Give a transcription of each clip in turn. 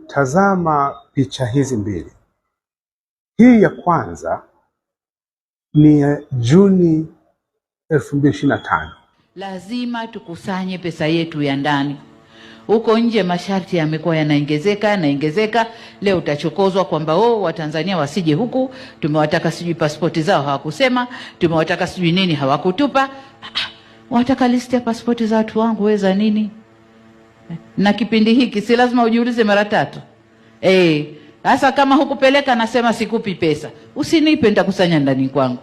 Tazama picha hizi mbili. Hii ya kwanza ni ya Juni 2025. Lazima tukusanye pesa yetu ya ndani. Huko nje masharti yamekuwa yanaongezeka. Leo utachokozwa kwamba Watanzania wasije huku, tumewataka sijui pasipoti zao hawakusema, tumewataka sijui nini hawakutupa. Wataka listi ya pasipoti za watu wangu weza nini? Na kipindi hiki si lazima ujiulize mara tatu. Sasa kama hukupeleka nasema sikupi pesa. Usinipe, nitakusanya ndani kwangu.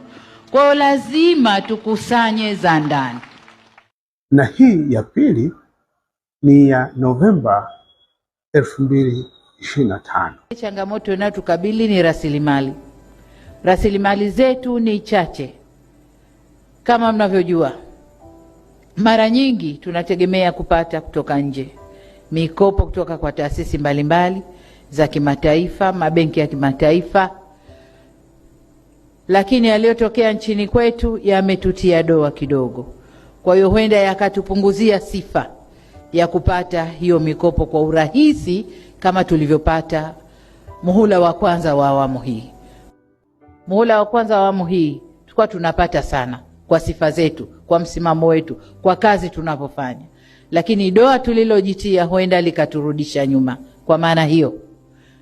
Kwa hiyo lazima tukusanye za ndani. Na hii ya pili ni ya Novemba 2025. Changamoto inayotukabili ni rasilimali. Rasilimali zetu ni chache. Kama mnavyojua, mara nyingi tunategemea kupata kutoka nje, mikopo kutoka kwa taasisi mbalimbali za kimataifa, mabenki ya kimataifa, lakini yaliyotokea nchini kwetu yametutia doa kidogo. Kwa hiyo huenda yakatupunguzia sifa ya kupata hiyo mikopo kwa urahisi kama tulivyopata muhula wa kwanza wa awamu hii. Muhula wa kwanza wa awamu hii tulikuwa tunapata sana kwa sifa zetu, kwa msimamo wetu, kwa kazi tunapofanya, lakini doa tulilojitia huenda likaturudisha nyuma. Kwa maana hiyo,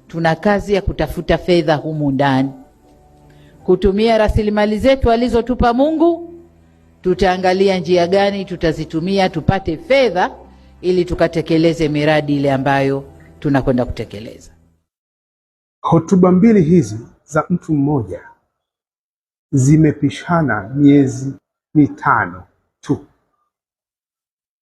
tuna kazi ya kutafuta fedha humu ndani, kutumia rasilimali zetu alizotupa Mungu. Tutaangalia njia gani tutazitumia tupate fedha ili tukatekeleze miradi ile ambayo tunakwenda kutekeleza. Hotuba mbili hizi za mtu mmoja zimepishana miezi 5 tu.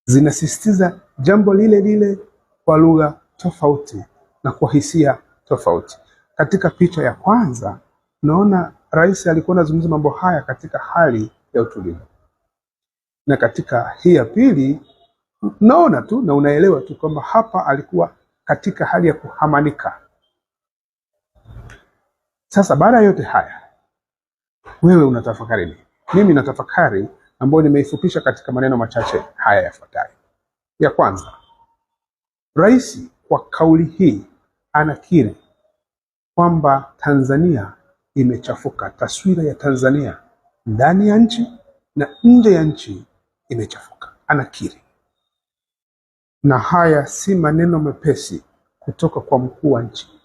Zinasisitiza jambo lile lile kwa lugha tofauti na kwa hisia tofauti. Katika picha ya kwanza naona rais alikuwa anazungumza mambo haya katika hali ya utulivu, na katika hii ya pili naona tu na unaelewa tu kwamba hapa alikuwa katika hali ya kuhamanika. Sasa baada ya yote haya, wewe unatafakari nini? Mimi natafakari ambayo nimeifupisha katika maneno machache haya yafuatayo. Ya kwanza, rais kwa kauli hii anakiri kwamba Tanzania imechafuka. Taswira ya Tanzania ndani ya nchi na nje ya nchi imechafuka. Anakiri. Na haya si maneno mepesi kutoka kwa mkuu wa nchi.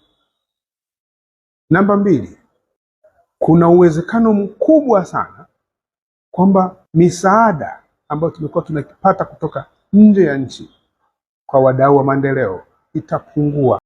Namba 2, kuna uwezekano mkubwa sana kwamba misaada ambayo tumekuwa tunapata kutoka nje ya nchi kwa wadau wa maendeleo itapungua.